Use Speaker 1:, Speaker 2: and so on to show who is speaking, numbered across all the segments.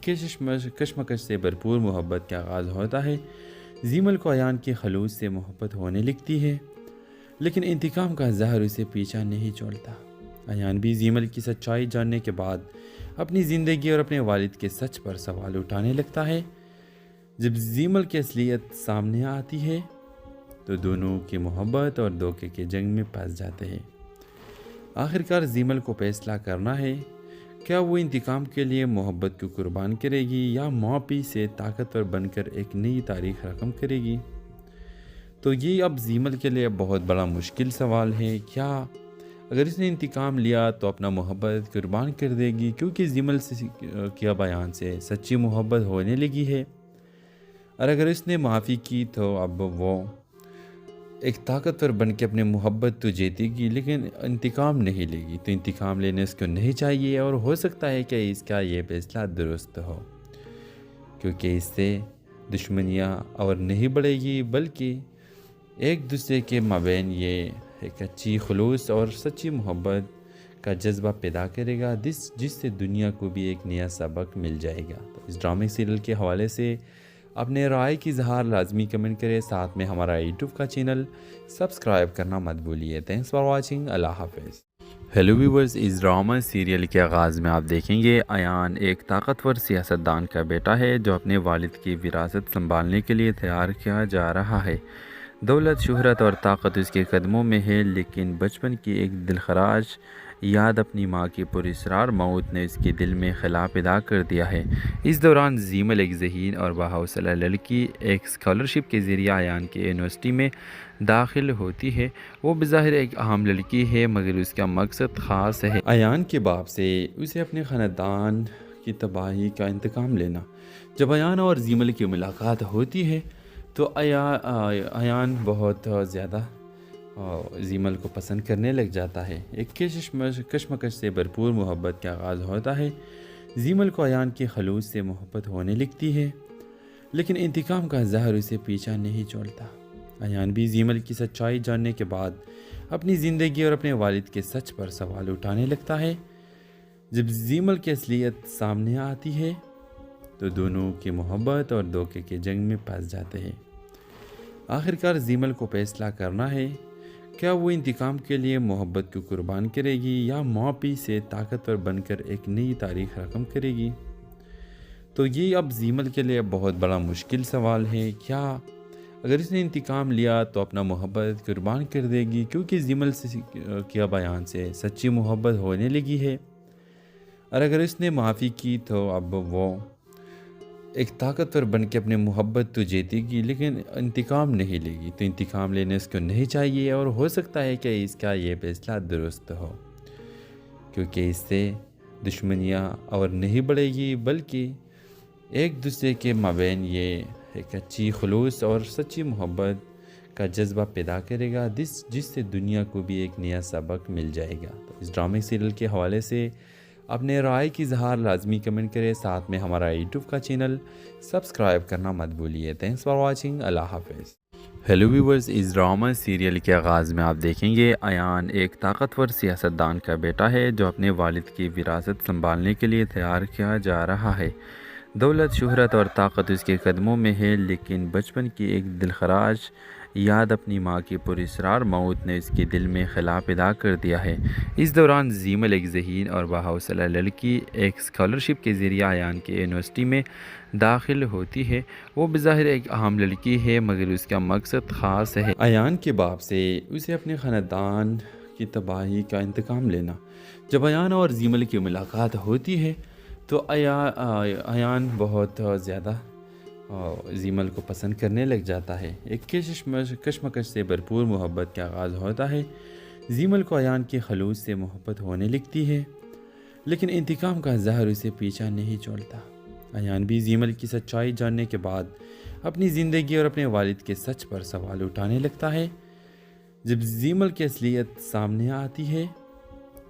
Speaker 1: کشمکش سے بھرپور محبت کا آغاز ہوتا ہے۔ زیمل کو ایان کے خلوص سے محبت ہونے لگتی ہے، لیکن انتقام کا زہر اسے پیچھا نہیں چھوڑتا۔ ایان بھی زیمل کی سچائی جاننے کے بعد اپنی زندگی اور اپنے والد کے سچ پر سوال اٹھانے لگتا ہے۔ جب زیمل کی اصلیت سامنے آتی ہے تو دونوں کی محبت اور دھوکے کے جنگ میں پھنس جاتے ہیں۔ آخرکار زیمل کو فیصلہ کرنا ہے، کیا وہ انتقام کے لیے محبت کو قربان کرے گی یا معافی سے طاقتور بن کر ایک نئی تاریخ رقم کرے گی؟ تو یہ اب زیمل کے لیے بہت بڑا مشکل سوال ہے۔ کیا اگر اس نے انتقام لیا تو اپنا محبت قربان کر دے گی، کیونکہ زیمل سے کیا بیان سے سچی محبت ہونے لگی ہے، اور اگر اس نے معافی کی تو اب وہ ایک طاقتور بن کے اپنے محبت تو جیتے گی لیکن انتقام نہیں لے گی۔ تو انتقام لینے اس کو نہیں چاہیے، اور ہو سکتا ہے کہ اس کا یہ فیصلہ درست ہو، کیونکہ اس سے دشمنیاں اور نہیں بڑھے گی بلکہ ایک دوسرے کے مابین یہ ایک اچھی خلوص اور سچی محبت کا جذبہ پیدا کرے گا، جس سے دنیا کو بھی ایک نیا سبق مل جائے گا۔ تو اس ڈرامے سیریل کے حوالے سے اپنے رائے کی اظہار لازمی کمنٹ کریں، ساتھ میں ہمارا یوٹیوب کا چینل سبسکرائب کرنا مت بھولیے۔ تھینکس فار واچنگ، اللہ حافظ۔ ہیلو ویورز، اس ڈرامہ سیریل کے آغاز میں آپ دیکھیں گے ایان ایک طاقتور سیاستدان کا بیٹا ہے جو اپنے والد کی وراثت سنبھالنے کے لیے تیار کیا جا رہا ہے۔ دولت، شہرت اور طاقت اس کے قدموں میں ہے، لیکن بچپن کی ایک دلخراش یاد اپنی ماں کی پراسرار موت نے اس کے دل میں خلا پیدا کر دیا ہے۔ اس دوران زیمل، ایک ذہین اور باحوصلہ لڑکی، ایک اسکالرشپ کے ذریعے ایان کی یونیورسٹی میں داخل ہوتی ہے۔ وہ بظاہر ایک عام لڑکی ہے مگر اس کا مقصد خاص ہے۔ ایان کے باپ سے اسے اپنے خاندان کی تباہی کا انتقام لینا۔ جب ایان اور زیمل کی ملاقات ہوتی ہے تو ایان بہت زیادہ زیمل کو پسند کرنے لگ جاتا ہے۔ ایک کشمکش سے بھرپور محبت کا آغاز ہوتا ہے۔ زیمل کو ایان کے خلوص سے محبت ہونے لگتی ہے، لیکن انتقام کا زہر اسے پیچھا نہیں چھوڑتا۔ ایان بھی زیمل کی سچائی جاننے کے بعد اپنی زندگی اور اپنے والد کے سچ پر سوال اٹھانے لگتا ہے۔ جب زیمل کی اصلیت سامنے آتی ہے تو دونوں کی محبت اور دھوکے کے جنگ میں پھنس جاتے ہیں۔ آخرکار زیمل کو فیصلہ کرنا ہے، کیا وہ انتقام کے لیے محبت کو قربان کرے گی یا معافی سے طاقتور بن کر ایک نئی تاریخ رقم کرے گی؟ تو یہ اب زیمل کے لیے بہت بڑا مشکل سوال ہے۔ کیا اگر اس نے انتقام لیا تو اپنا محبت قربان کر دے گی، کیونکہ زیمل سے کیا بیان سے سچی محبت ہونے لگی ہے، اور اگر اس نے معافی کی تو اب وہ ایک طاقتور بن کے اپنے محبت تو جیتے گی لیکن انتقام نہیں لے گی۔ تو انتقام لینے اس کو نہیں چاہیے، اور ہو سکتا ہے کہ اس کا یہ فیصلہ درست ہو، کیونکہ اس سے دشمنیاں اور نہیں بڑھے گی بلکہ ایک دوسرے کے مابین یہ ایک اچھی خلوص اور سچی محبت کا جذبہ پیدا کرے گا، جس سے دنیا کو بھی ایک نیا سبق مل جائے گا۔ تو اس ڈرامے سیریل کے حوالے سے اپنے رائے کی اظہار لازمی کمنٹ کریں، ساتھ میں ہمارا یوٹیوب کا چینل سبسکرائب کرنا مت بھولیے۔ تھینکس فار واچنگ، اللہ حافظ۔ ہیلو ویورز، اس ڈرامہ سیریل کے آغاز میں آپ دیکھیں گے ایان ایک طاقتور سیاستدان کا بیٹا ہے جو اپنے والد کی وراثت سنبھالنے کے لیے تیار کیا جا رہا ہے۔ دولت، شہرت اور طاقت اس کے قدموں میں ہے، لیکن بچپن کی ایک دلخراش یاد اپنی ماں کی پراسرار موت نے اس کے دل میں خلا پیدا کر دیا ہے۔ اس دوران زیمل، ایک ذہین اور باحوصلہ لڑکی، ایک اسکالرشپ کے ذریعے ایان کی یونیورسٹی میں داخل ہوتی ہے۔ وہ بظاہر ایک عام لڑکی ہے مگر اس کا مقصد خاص ہے۔ ایان کے باپ سے اسے اپنے خاندان کی تباہی کا انتقام لینا۔ جب ایان اور زیمل کی ملاقات ہوتی ہے تو ایان بہت زیادہ زیمل کو پسند کرنے لگ جاتا ہے۔ ایک کشمکش سے بھرپور محبت کا آغاز ہوتا ہے۔ زیمل کو ایان کے خلوص سے محبت ہونے لگتی ہے، لیکن انتقام کا زہر اسے پیچھا نہیں چھوڑتا۔ ایان بھی زیمل کی سچائی جاننے کے بعد اپنی زندگی اور اپنے والد کے سچ پر سوال اٹھانے لگتا ہے۔ جب زیمل کی اصلیت سامنے آتی ہے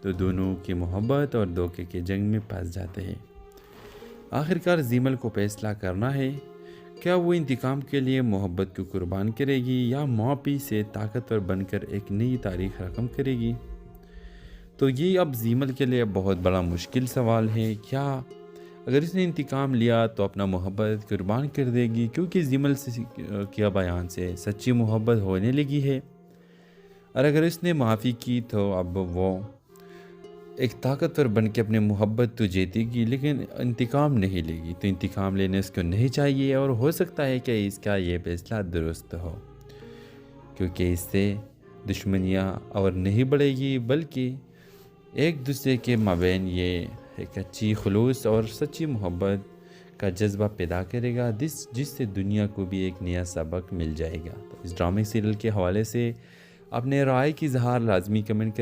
Speaker 1: تو دونوں کی محبت اور دھوکے کے جنگ میں پھنس جاتے ہیں۔ آخرکار زیمل کو فیصلہ کرنا ہے، کیا وہ انتقام کے لیے محبت کو قربان کرے گی یا معافی سے طاقتور بن کر ایک نئی تاریخ رقم کرے گی؟ تو یہ اب زیمل کے لیے بہت بڑا مشکل سوال ہے۔ کیا اگر اس نے انتقام لیا تو اپنا محبت قربان کر دے گی، کیونکہ زیمل سے کیا بیان سے سچی محبت ہونے لگی ہے۔ اور اگر اس نے معافی کی تو اب وہ ایک طاقتور بن کے اپنے محبت تو جیتے گی لیکن انتقام نہیں لے گی، تو انتقام لینے اس کو نہیں چاہیے، اور ہو سکتا ہے کہ اس کا یہ فیصلہ درست ہو، کیونکہ اس سے دشمنیاں اور نہیں بڑھے گی بلکہ ایک دوسرے کے مابین یہ ایک اچھی خلوص اور سچی محبت کا جذبہ پیدا کرے گا، جس سے دنیا کو بھی ایک نیا سبق مل جائے گا۔ تو اس ڈرامے سیریل کے حوالے سے اپنے رائے کی اظہار لازمی کمنٹ